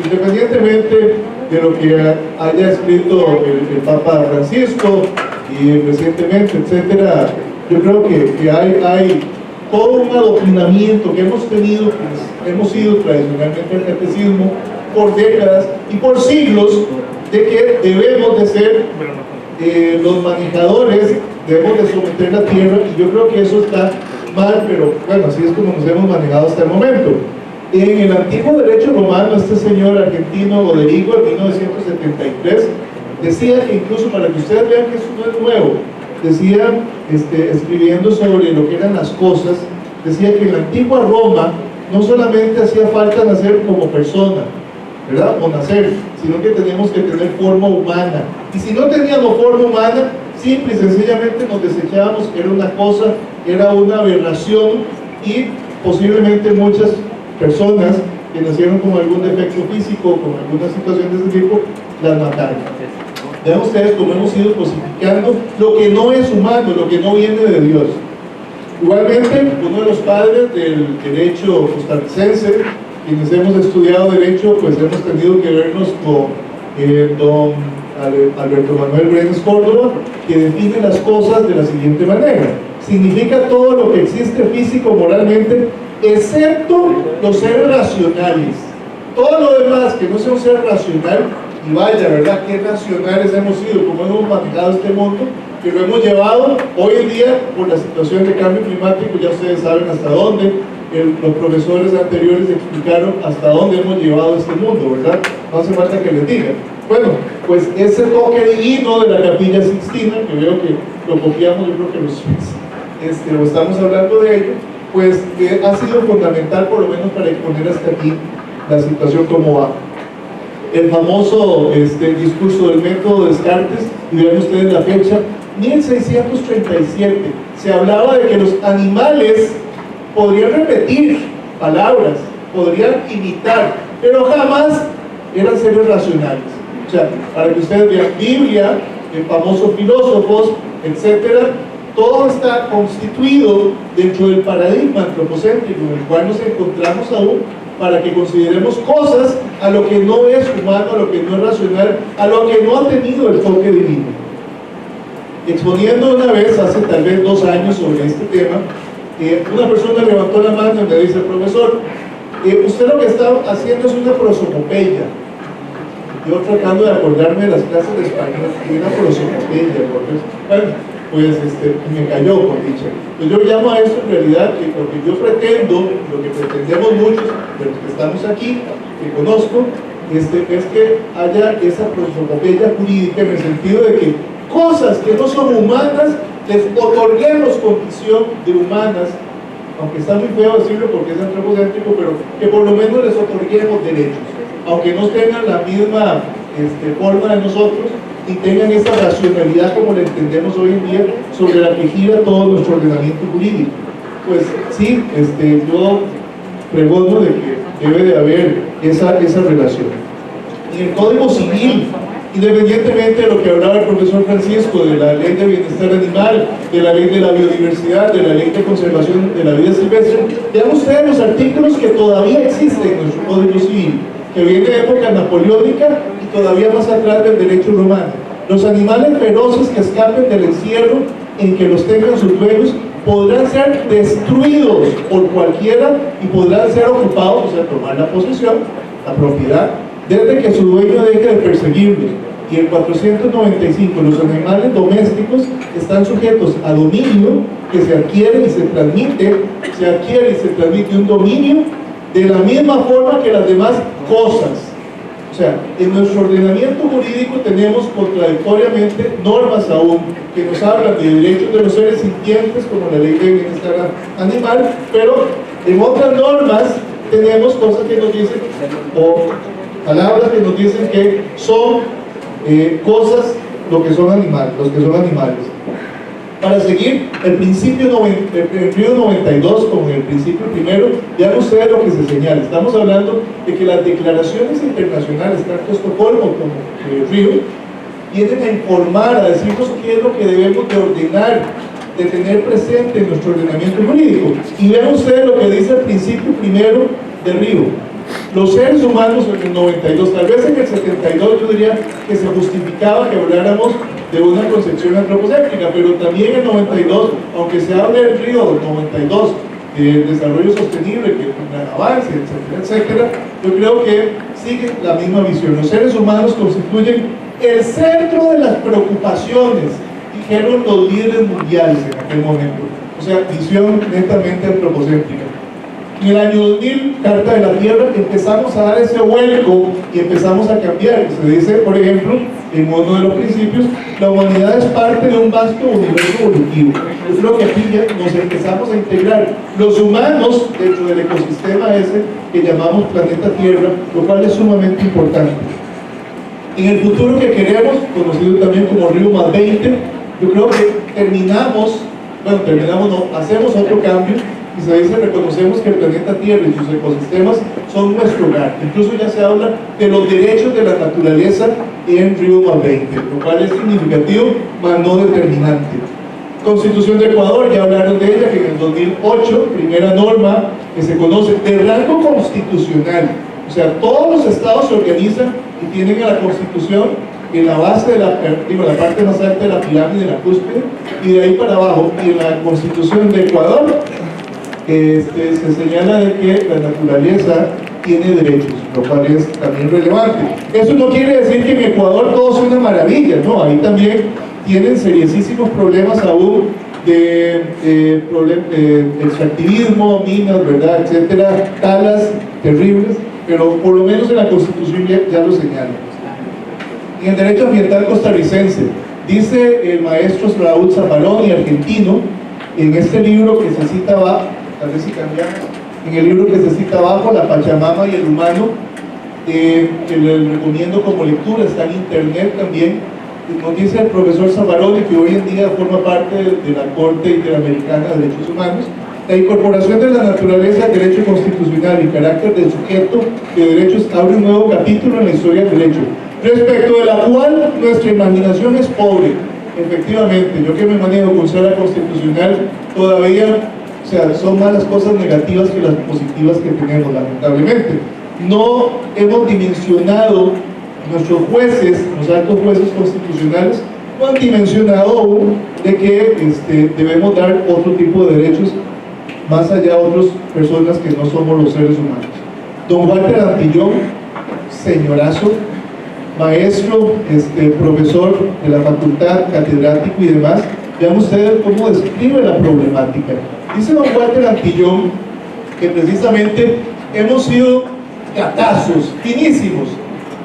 independientemente de lo que haya escrito el Papa Francisco y recientemente, etcétera, yo creo que hay todo un adoctrinamiento que hemos tenido, pues, hemos sido tradicionalmente el catecismo por décadas y por siglos, de que debemos de ser los manejadores, debemos de someter la tierra, y yo creo que eso está mal, pero bueno, así es como nos hemos manejado hasta el momento. En el antiguo derecho romano, este señor argentino Oderigo, en 1973, decía que, incluso para que ustedes vean que eso no es nuevo, decía, escribiendo sobre lo que eran las cosas, decía que en la antigua Roma no solamente hacía falta nacer como persona, ¿verdad? O nacer, sino que teníamos que tener forma humana. Y si no teníamos forma humana, simple y sencillamente nos desechábamos, era una cosa, era una aberración, y posiblemente muchas personas que nacieron con algún defecto físico, con alguna situación de ese tipo, las mataron. Vean ustedes cómo hemos ido cosificando lo que no es humano, lo que no viene de Dios. Igualmente, uno de los padres del derecho costarricense, quienes hemos estudiado derecho, pues hemos tenido que vernos con don Alberto Manuel Brenes Córdoba, que define las cosas de la siguiente manera: significa todo lo que existe físico, moralmente, excepto los seres racionales. Todo lo demás que no sea un ser racional, y vaya, ¿verdad? Qué racionales hemos sido, cómo hemos manejado este mundo, que lo hemos llevado hoy en día por la situación de cambio climático. Ya ustedes saben hasta dónde, los profesores anteriores explicaron hasta dónde hemos llevado este mundo, ¿verdad? No hace falta que les diga. Bueno, pues ese toque divino de la Capilla Sixtina, que veo que lo copiamos, yo creo que lo estamos hablando de ello, pues ha sido fundamental, por lo menos para exponer hasta aquí la situación como va. El famoso discurso del método Descartes, y vean ustedes la fecha, 1637, se hablaba de que los animales podrían repetir palabras, podrían imitar, pero jamás eran seres racionales. O sea, para que ustedes vean, Biblia, el famoso filósofos, etcétera, todo está constituido dentro del paradigma antropocéntrico en el cual nos encontramos aún, para que consideremos cosas a lo que no es humano, a lo que no es racional, a lo que no ha tenido el toque divino. Exponiendo una vez, hace tal vez 2 años, sobre este tema, una persona levantó la mano y me dice: profesor, usted lo que está haciendo es una prosopopeya. Yo tratando de acordarme de las clases de español, y una prosopopeya, bueno, pues me cayó, por dicha. Pues yo llamo a esto en realidad que lo que yo pretendo, lo que pretendemos muchos de los que estamos aquí, que conozco, es que haya esa prosopopeya jurídica, en el sentido de que cosas que no son humanas les otorguemos condición de humanas, aunque está muy feo decirlo porque es antropocéntrico, pero que por lo menos les otorguemos derechos, aunque no tengan la misma forma de nosotros, y tengan esa racionalidad como la entendemos hoy en día, sobre la que gira todo nuestro ordenamiento jurídico. Pues sí, yo pregono de que debe de haber esa relación. Y el Código Civil, independientemente de lo que hablaba el profesor Francisco, de la Ley de Bienestar Animal, de la Ley de la Biodiversidad, de la Ley de Conservación de la Vida Silvestre, vean ustedes los artículos que todavía existen en nuestro Código Civil, que viene de época napoleónica y todavía más atrás del derecho romano. Los animales feroces que escapen del encierro en que los tengan sus dueños podrán ser destruidos por cualquiera y podrán ser ocupados, o sea, tomar la posesión, la propiedad, desde que su dueño deje de perseguirlos. Y el 495, los animales domésticos están sujetos a dominio que se adquiere y se transmite un dominio de la misma forma que las demás cosas. O sea, en nuestro ordenamiento jurídico tenemos contradictoriamente normas aún que nos hablan de derechos de los seres sintientes, como la Ley de Bienestar Animal, pero en otras normas tenemos cosas que nos dicen, o palabras que nos dicen que son cosas los que son animales. Para seguir el principio el río 92 como el principio primero, vean ustedes lo que se señala. Estamos hablando de que las declaraciones internacionales, tanto Estocolmo como Río, vienen a informar, a decirnos qué es lo que debemos de ordenar, de tener presente en nuestro ordenamiento jurídico. Y vean ustedes lo que dice el principio primero de Río: Los seres humanos en el 92, tal vez en el 72 yo diría que se justificaba que habláramos de una concepción antropocéntrica, pero también en el 92, aunque se hable del Río 92, del desarrollo sostenible, que avance, etcétera, etcétera, yo creo que sigue la misma visión. Los seres humanos constituyen el centro de las preocupaciones, dijeron los líderes mundiales en aquel momento. O sea, visión netamente antropocéntrica. En el año 2000, Carta de la Tierra, empezamos a dar ese vuelco y empezamos a cambiar. Se dice, por ejemplo, en uno de los principios, la humanidad es parte de un vasto universo evolutivo. Es lo que aquí ya nos empezamos a integrar los humanos dentro del ecosistema ese que llamamos planeta Tierra, lo cual es sumamente importante. En el futuro que queremos, conocido también como Río más 20, yo creo que hacemos otro cambio y se dice, reconocemos que el planeta Tierra y sus ecosistemas son nuestro hogar. Incluso ya se habla de los derechos de la naturaleza en Río más 20, lo cual es significativo, mas no determinante. Constitución de Ecuador, ya hablaron de ella, que en el 2008, primera norma que se conoce de rango constitucional, o sea, todos los estados se organizan y tienen a la Constitución en la base de la parte más alta de la pirámide, de la cúspide, y de ahí para abajo. Y en la Constitución de Ecuador se señala de que la naturaleza tiene derechos, lo cual es también relevante. Eso no quiere decir que en Ecuador todo sea una maravilla, no, ahí también tienen seriosísimos problemas aún de extractivismo, minas, ¿verdad?, etcétera, talas terribles, pero por lo menos en la Constitución ya lo señala. En el derecho ambiental costarricense, dice el maestro Raúl Zaffaroni, argentino, en este libro que se cita abajo, tal vez si cambiamos, en el libro que se cita abajo, La Pachamama y el Humano, que les recomiendo como lectura, está en internet también. Nos dice el profesor Zaffaroni, que hoy en día forma parte de la Corte Interamericana de Derechos Humanos, la incorporación de la naturaleza al derecho constitucional y carácter del sujeto de derechos abre un nuevo capítulo en la historia del derecho, respecto de la cual nuestra imaginación es pobre. Efectivamente, yo que me manejo con sala constitucional, todavía, o sea, son más las cosas negativas que las positivas que tenemos, lamentablemente. No hemos dimensionado, nuestros jueces, los altos jueces constitucionales, no han dimensionado aún de que debemos dar otro tipo de derechos más allá de otras personas que no somos los seres humanos. Don Walter Antillón, señorazo, maestro, profesor de la facultad, catedrático y demás, vean ustedes cómo describe la problemática. Dice don Walter Antillón que precisamente hemos sido gatazos finísimos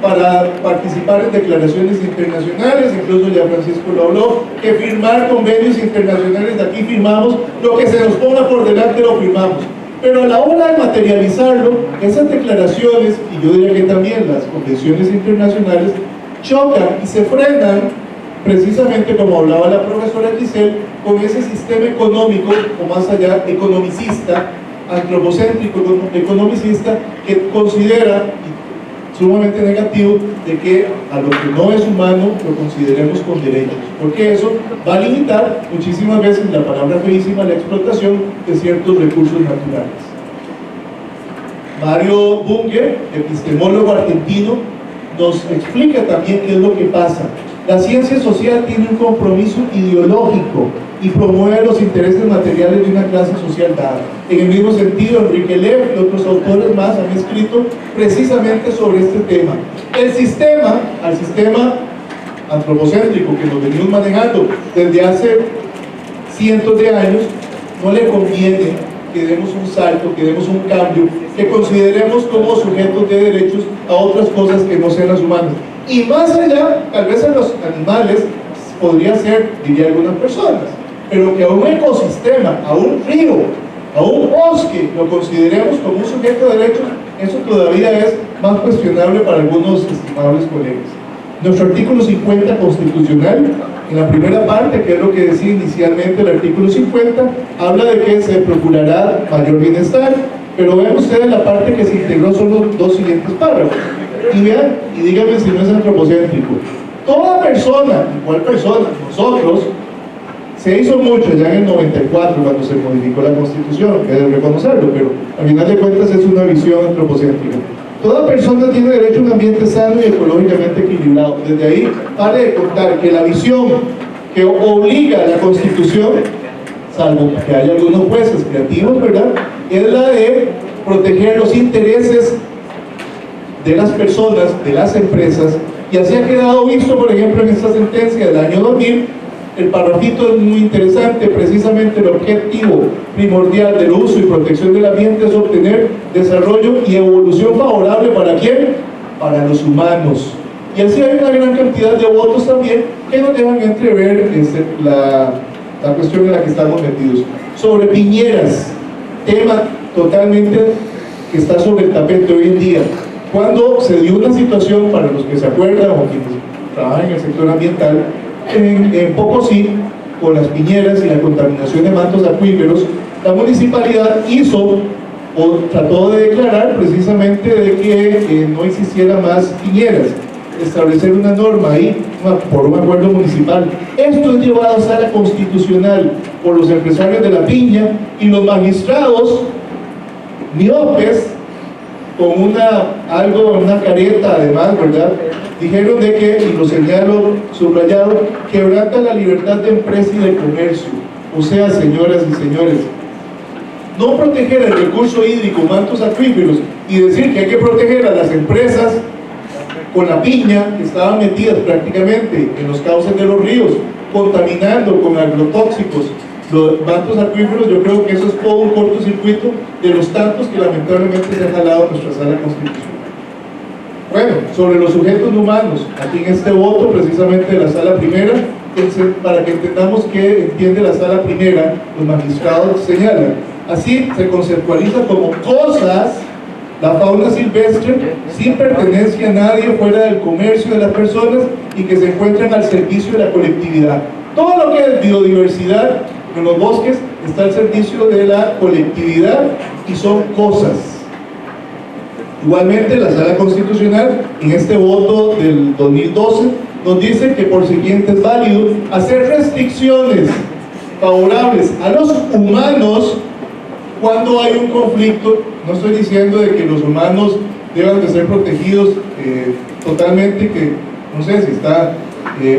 para participar en declaraciones internacionales, incluso ya Francisco lo habló, que firmar convenios internacionales, de aquí firmamos, lo que se nos ponga por delante lo firmamos, pero a la hora de materializarlo, esas declaraciones, y yo diría que también las convenciones internacionales, chocan y se frenan, precisamente como hablaba la profesora Giselle, con ese sistema económico, o más allá, economicista, antropocéntrico, economicista, que considera, sumamente negativo, de que a lo que no es humano lo consideremos con derechos, porque eso va a limitar muchísimas veces, la palabra feísima, la explotación de ciertos recursos naturales. Mario Bunge, epistemólogo argentino, nos explica también qué es lo que pasa. La ciencia social tiene un compromiso ideológico y promueve los intereses materiales de una clase social dada. En el mismo sentido, Enrique Lev y otros autores más han escrito precisamente sobre este tema. Al sistema antropocéntrico que nos venimos manejando desde hace cientos de años, no le conviene que demos un salto, que demos un cambio, que consideremos como sujetos de derechos a otras cosas que no sean las humanas. Y más allá, tal vez a los animales podría ser, diría algunas personas, pero que a un ecosistema, a un río, a un bosque, lo consideremos como un sujeto de derechos, eso todavía es más cuestionable para algunos estimables colegas. Nuestro artículo 50 constitucional, en la primera parte, que es lo que decía inicialmente el artículo 50, habla de que se procurará mayor bienestar, pero vean ustedes la parte que se integró son los dos siguientes párrafos. Y vean, y díganme si no es antropocéntrico. Toda persona, ¿cuál persona? Nosotros, se hizo mucho ya en el 94 cuando se modificó la Constitución, que debe reconocerlo, pero al final de cuentas es una visión antropocéntrica. Toda persona tiene derecho a un ambiente sano y ecológicamente equilibrado. Desde ahí, vale de contar que la visión que obliga a la Constitución, salvo que haya algunos jueces creativos, ¿verdad?, es la de proteger los intereses de las personas, de las empresas, y así ha quedado visto, por ejemplo, en esta sentencia del año 2000. El parrafito es muy interesante. Precisamente el objetivo primordial del uso y protección del ambiente es obtener desarrollo y evolución favorable ¿para quién? Para los humanos. Y así hay una gran cantidad de votos también que nos dejan entrever la cuestión en la que estamos metidos. Sobre piñeras, tema totalmente que está sobre el tapete hoy en día. Cuando se dio una situación, para los que se acuerdan o quienes trabajan en el sector ambiental, en Pocosí, con las piñeras y la contaminación de mantos acuíferos, la municipalidad hizo o trató de declarar precisamente de que no existiera más piñeras, establecer una norma ahí por un acuerdo municipal. Esto es llevado a sala constitucional por los empresarios de la piña, y los magistrados miopes, con una careta además, ¿verdad?, dijeron de que, y lo señalo subrayado, quebranta la libertad de empresa y de comercio. O sea, señoras y señores, no proteger el recurso hídrico, mantos acuíferos, y decir que hay que proteger a las empresas con la piña, que estaban metidas prácticamente en los cauces de los ríos, contaminando con agrotóxicos los mantos acuíferos. Yo creo que eso es todo un cortocircuito de los tantos que lamentablemente se han jalado en nuestra sala constitucional. Bueno, sobre los sujetos humanos, aquí en este voto precisamente de la sala primera, para que entendamos qué entiende la sala primera, los magistrados señalan: así se conceptualiza como cosas la fauna silvestre sin pertenencia a nadie fuera del comercio de las personas y que se encuentran al servicio de la colectividad. Todo lo que es biodiversidad en los bosques está al servicio de la colectividad y son cosas. Igualmente, la Sala Constitucional, en este voto del 2012, nos dice que por siguiente es válido hacer restricciones favorables a los humanos cuando hay un conflicto. No estoy diciendo de que los humanos deban de ser protegidos totalmente, que no sé si está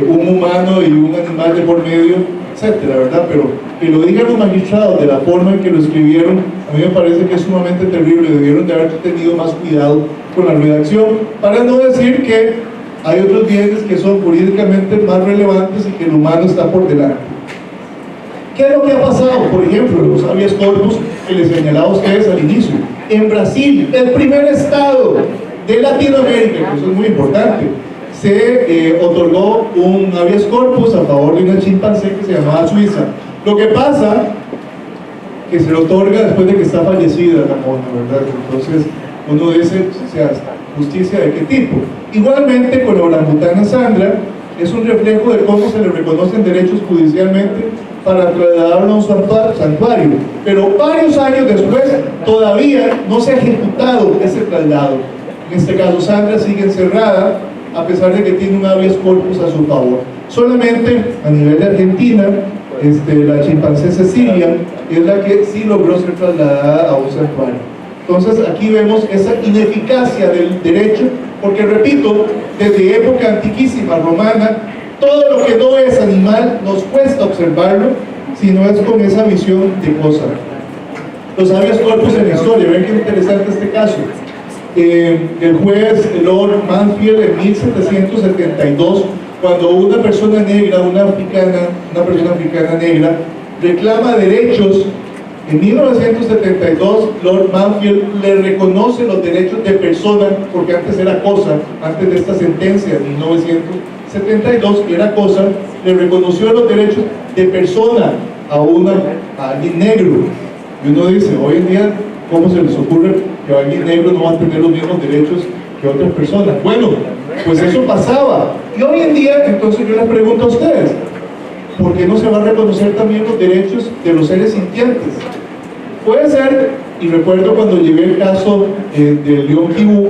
un humano y un animal de por medio, etcétera, ¿verdad? Pero que lo digan los magistrados de la forma en que lo escribieron, a mí me parece que es sumamente terrible. Debieron de haber tenido más cuidado con la redacción, para no decir que hay otros bienes que son jurídicamente más relevantes y que el humano está por delante. ¿Qué es lo que ha pasado? Por ejemplo, los habeas corpus que les señalaba a ustedes al inicio. En Brasil, el primer estado de Latinoamérica, que eso es muy importante, se otorgó un habeas corpus a favor de una chimpancé que se llamaba Suiza. Lo que pasa que se lo otorga después de que está fallecida la mona, ¿verdad? Entonces uno dice, o sea, ¿justicia de qué tipo? Igualmente con la orangutana Sandra, es un reflejo de cómo se le reconocen derechos judicialmente para trasladarlo a un santuario, pero varios años después todavía no se ha ejecutado ese traslado. En este caso Sandra sigue encerrada a pesar de que tiene un habeas corpus a su favor. Solamente a nivel de Argentina, la chimpancé Cecilia es la que sí logró ser trasladada a un santuario. Entonces aquí vemos esa ineficacia del derecho, porque repito, desde época antiquísima romana, todo lo que no es animal nos cuesta observarlo si no es con esa visión de cosa. Los habeas corpus en la historia, ven qué interesante este caso. El juez Lord Mansfield en 1772, cuando una persona negra, una persona africana negra, reclama derechos, en 1972 Lord Mansfield le reconoce los derechos de persona, porque antes era cosa, antes de esta sentencia de 1972 era cosa, le reconoció los derechos de persona a alguien negro. Y uno dice, hoy en día, ¿cómo se les ocurre que alguien negro no va a tener los mismos derechos que otras personas? Bueno, pues eso pasaba. Y hoy en día, entonces yo les pregunto a ustedes, ¿por qué no se va a reconocer también los derechos de los seres sintientes? Puede ser, y recuerdo cuando llevé el caso del león kibú,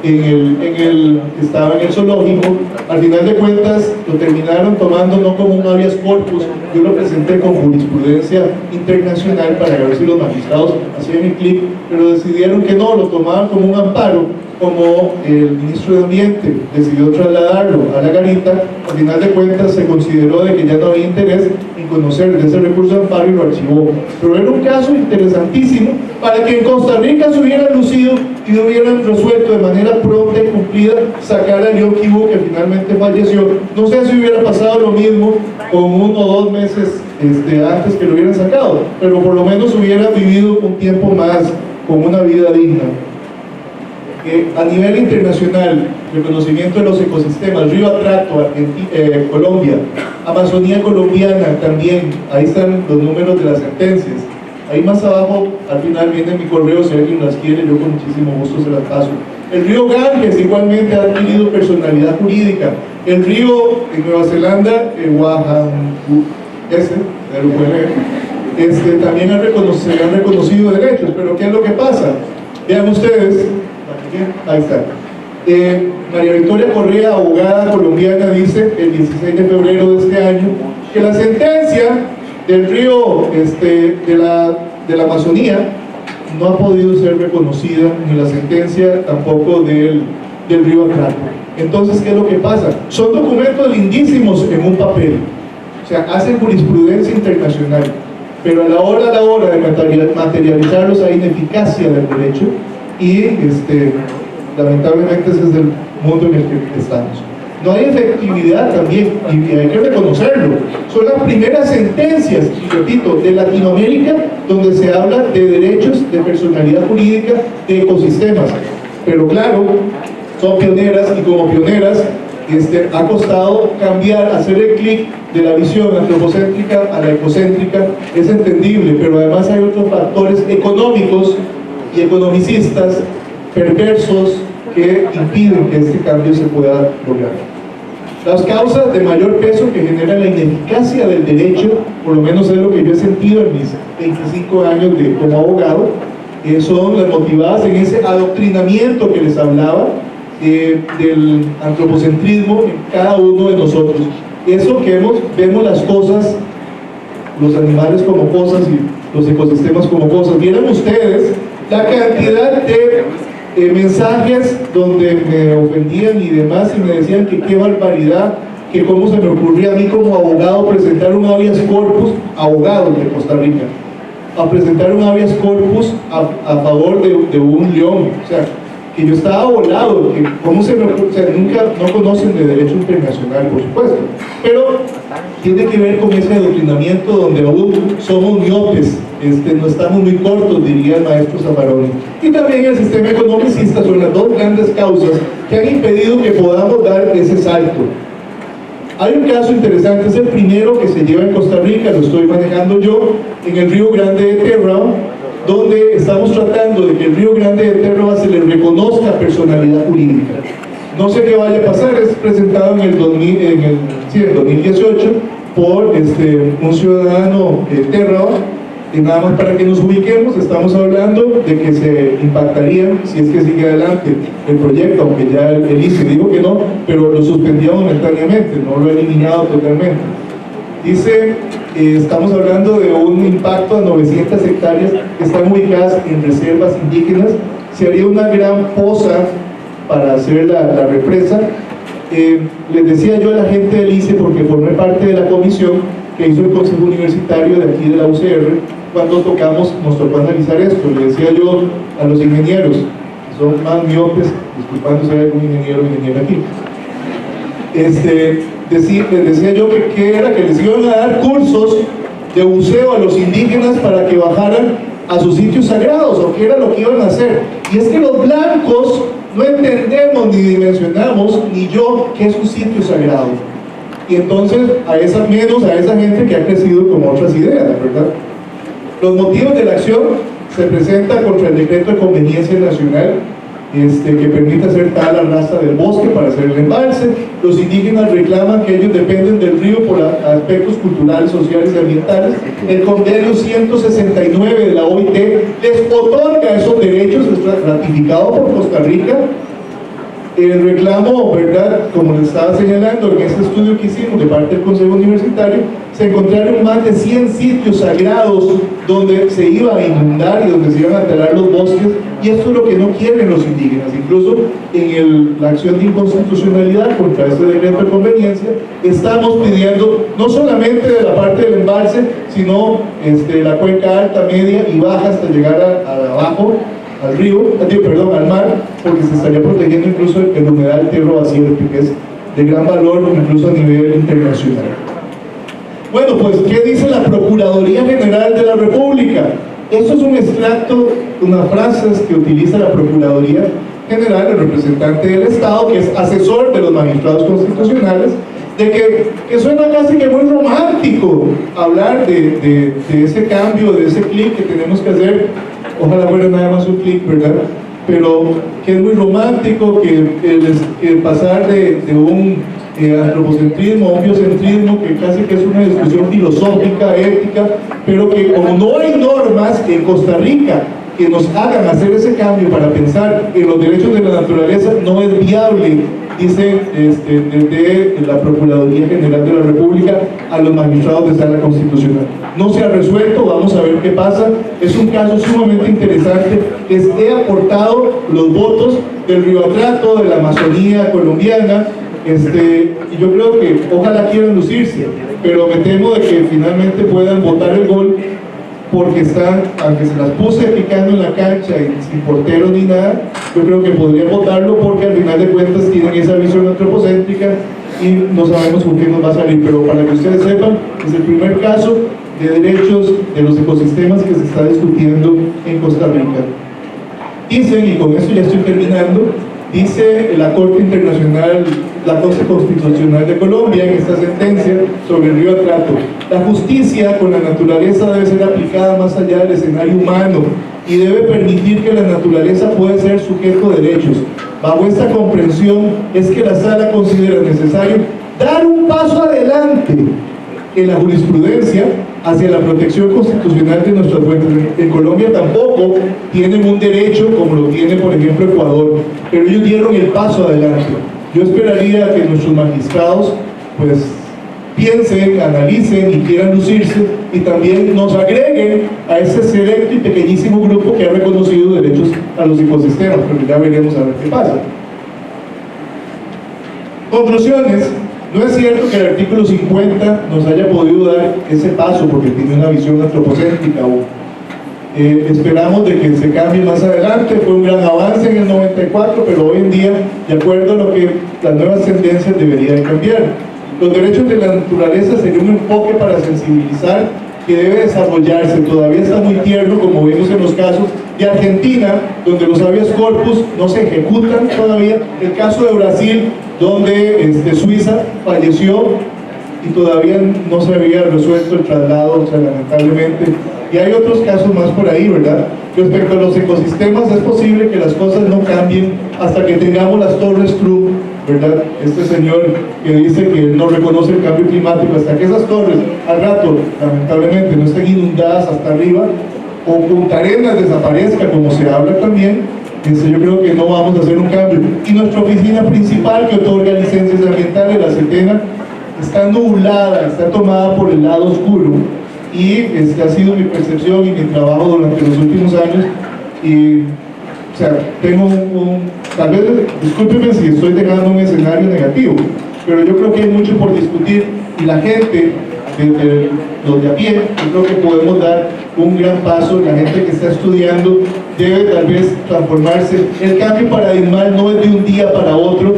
que estaba en el zoológico, al final de cuentas lo terminaron tomando no como un habeas corpus, yo lo presenté con jurisprudencia internacional para ver si los magistrados hacían el clic, pero decidieron que no, lo tomaban como un amparo, como el ministro de Ambiente decidió trasladarlo a la garita, al final de cuentas se consideró de que ya no había interés en conocer de ese recurso de amparo y lo archivó. Pero era un caso interesantísimo para que en Costa Rica se hubieran lucido y hubieran resuelto de manera pronta y cumplida sacar a León Quibú, que finalmente falleció. No sé si hubiera pasado lo mismo con 1 o 2 meses antes que lo hubieran sacado, pero por lo menos hubiera vivido un tiempo más con una vida digna. A nivel internacional, reconocimiento de los ecosistemas, Río Atrato, Colombia, Amazonía colombiana también, ahí están los números de las sentencias. Ahí más abajo, al final viene mi correo, si alguien las quiere, yo con muchísimo gusto se las paso. El río Ganges igualmente ha adquirido personalidad jurídica. El río en Nueva Zelanda, también se han reconocido derechos, pero ¿qué es lo que pasa? Vean ustedes, ahí está. María Victoria Correa, abogada colombiana, dice el 16 de febrero de este año que la sentencia del río de la Amazonía no ha podido ser reconocida, ni la sentencia tampoco del río Atrato. Entonces, ¿qué es lo que pasa? Son documentos lindísimos en un papel, o sea, hacen jurisprudencia internacional, pero a la hora de materializarlos hay ineficacia del derecho y lamentablemente ese es el mundo en el que estamos. No hay efectividad también, y hay que reconocerlo. Son las primeras sentencias, y repito, de Latinoamérica donde se habla de derechos, de personalidad jurídica, de ecosistemas. Pero claro, son pioneras, y como pioneras ha costado cambiar, hacer el clic de la visión antropocéntrica a la ecocéntrica. Es entendible, pero además hay otros factores económicos y economicistas perversos que impiden que este cambio se pueda lograr. Las causas de mayor peso que generan la ineficacia del derecho, por lo menos es lo que yo he sentido en mis 25 años como abogado, son las motivadas en ese adoctrinamiento que les hablaba, del antropocentrismo en cada uno de nosotros. Eso que vemos las cosas, los animales como cosas y los ecosistemas como cosas. Vieron ustedes la cantidad de mensajes donde me ofendían y demás y me decían que qué barbaridad, que cómo se me ocurría a mí como abogado presentar un habeas corpus, abogado de Costa Rica, a presentar un habeas corpus a favor de un león. O sea, que yo estaba volado, que cómo se me ocurre, o sea, no conocen de derecho internacional, por supuesto, pero tiene que ver con ese adoctrinamiento donde aún somos miopes, no estamos muy cortos, diría el maestro Zaffaroni. Y también el sistema economicista son las dos grandes causas que han impedido que podamos dar ese salto. Hay un caso interesante, es el primero que se lleva en Costa Rica, lo estoy manejando yo, en el Río Grande de Terra, donde estamos tratando de que el Río Grande de Terra se le reconozca personalidad jurídica. No sé qué vaya a pasar, es presentado en el 2018 por un ciudadano de Terra, y nada más para que nos ubiquemos, estamos hablando de que se impactaría, si es que sigue adelante el proyecto, aunque ya el ICE dijo que no, pero lo suspendía momentáneamente, no lo ha eliminado totalmente. Dice, estamos hablando de un impacto a 900 hectáreas que están ubicadas en reservas indígenas. Se haría una gran fosa para hacer la represa. Les decía yo a la gente del ICE, porque formé parte de la comisión que hizo el Consejo Universitario de aquí de la UCR, cuando nos tocó analizar esto. Le decía yo a los ingenieros, que son más miopes, disculpando si hay algún ingeniero o ingeniera aquí, les decía yo que era que les iban a dar cursos de buceo a los indígenas para que bajaran a sus sitios sagrados, o qué era lo que iban a hacer. Y es que los blancos no entendemos ni dimensionamos, ni yo, qué es un sitio sagrado. Y entonces a esa gente que ha crecido con otras ideas, ¿verdad? Los motivos de la acción se presentan contra el decreto de conveniencia nacional que permite hacer tal la raza del bosque para hacer el embalse. Los indígenas reclaman que ellos dependen del río por aspectos culturales, sociales y ambientales. El convenio 169 de la OIT les otorga esos derechos, ratificado por Costa Rica. El reclamo, ¿verdad?, como les estaba señalando en este estudio que hicimos de parte del Consejo Universitario, se encontraron más de 100 sitios sagrados donde se iba a inundar y donde se iban a talar los bosques, y esto es lo que no quieren los indígenas. Incluso en la acción de inconstitucionalidad contra este decreto de conveniencia, estamos pidiendo no solamente de la parte del embalse, sino la cuenca alta, media y baja hasta llegar a abajo, al río, al mar, porque se estaría protegiendo incluso el humedal tierra-vacío, que es de gran valor incluso a nivel internacional. Bueno, pues, ¿qué dice la Procuraduría General de la República? Esto es un extracto, unas frases que utiliza la Procuraduría General, el representante del Estado, que es asesor de los magistrados constitucionales, de que suena casi que muy romántico hablar de ese cambio, de ese clic que tenemos que hacer. Ojalá fuera nada más un clic, ¿verdad? Pero que es muy romántico, que el pasar de un antropocentrismo, un biocentrismo, que casi que es una discusión filosófica, ética, pero que como no hay normas en Costa Rica que nos hagan hacer ese cambio para pensar en los derechos de la naturaleza, no es viable, dice desde la Procuraduría General de la República a los magistrados de Sala Constitucional. No se ha resuelto, vamos a ver qué pasa. Es un caso sumamente interesante. Les he aportado los votos del Río Atrato, de la Amazonía colombiana, y yo creo que ojalá quieran lucirse, pero me temo de que finalmente puedan votar el gol, porque están, aunque se las puse picando en la cancha y sin portero ni nada, yo creo que podrían votarlo porque al final de cuentas tienen esa visión antropocéntrica y no sabemos con qué nos va a salir. Pero para que ustedes sepan, es el primer caso de derechos de los ecosistemas que se está discutiendo en Costa Rica. Dicen, y con esto ya estoy terminando, dice la Corte Internacional, la Corte Constitucional de Colombia en esta sentencia sobre el río Atrato: la justicia con la naturaleza debe ser aplicada más allá del escenario humano y debe permitir que la naturaleza pueda ser sujeto de derechos. Bajo esta comprensión es que la Sala considera necesario dar un paso adelante en la jurisprudencia hacia la protección constitucional de nuestras fuentes. En Colombia tampoco tienen un derecho como lo tiene, por ejemplo, Ecuador, pero ellos dieron el paso adelante. Yo esperaría que nuestros magistrados pues piensen, analicen y quieran lucirse, y también nos agreguen a ese selecto y pequeñísimo grupo que ha reconocido derechos a los ecosistemas, pero ya veremos a ver qué pasa. Conclusiones. No es cierto que el artículo 50 nos haya podido dar ese paso porque tiene una visión antropocéntrica aún. Esperamos de que se cambie más adelante. Fue un gran avance en el 94, pero hoy en día, de acuerdo a lo que las nuevas tendencias, debería de cambiar. Los derechos de la naturaleza sería un enfoque para sensibilizar que debe desarrollarse. Todavía está muy tierno, como vemos en los casos de Argentina, donde los habeas corpus no se ejecutan todavía. El caso de Brasil, donde Suiza falleció y todavía no se había resuelto el traslado, o sea, lamentablemente. Y hay otros casos más por ahí, ¿verdad? Respecto a los ecosistemas, es posible que las cosas no cambien hasta que tengamos las torres Trump, ¿verdad? Este señor que dice que no reconoce el cambio climático, hasta que esas torres al rato, lamentablemente, no estén inundadas hasta arriba, o Punta Arenas desaparezca, como se habla también, yo creo que no vamos a hacer un cambio. Y nuestra oficina principal, que otorga licencias ambientales, la CETENA, está nublada, está tomada por el lado oscuro, y ha sido mi percepción y mi trabajo durante los últimos años. Y o sea, tengo tal vez, discúlpeme si estoy dejando un escenario negativo, pero yo creo que hay mucho por discutir, y la gente, desde los de a pie, yo creo que podemos dar un gran paso. La gente que está estudiando debe tal vez transformarse. El cambio paradigmal no es de un día para otro.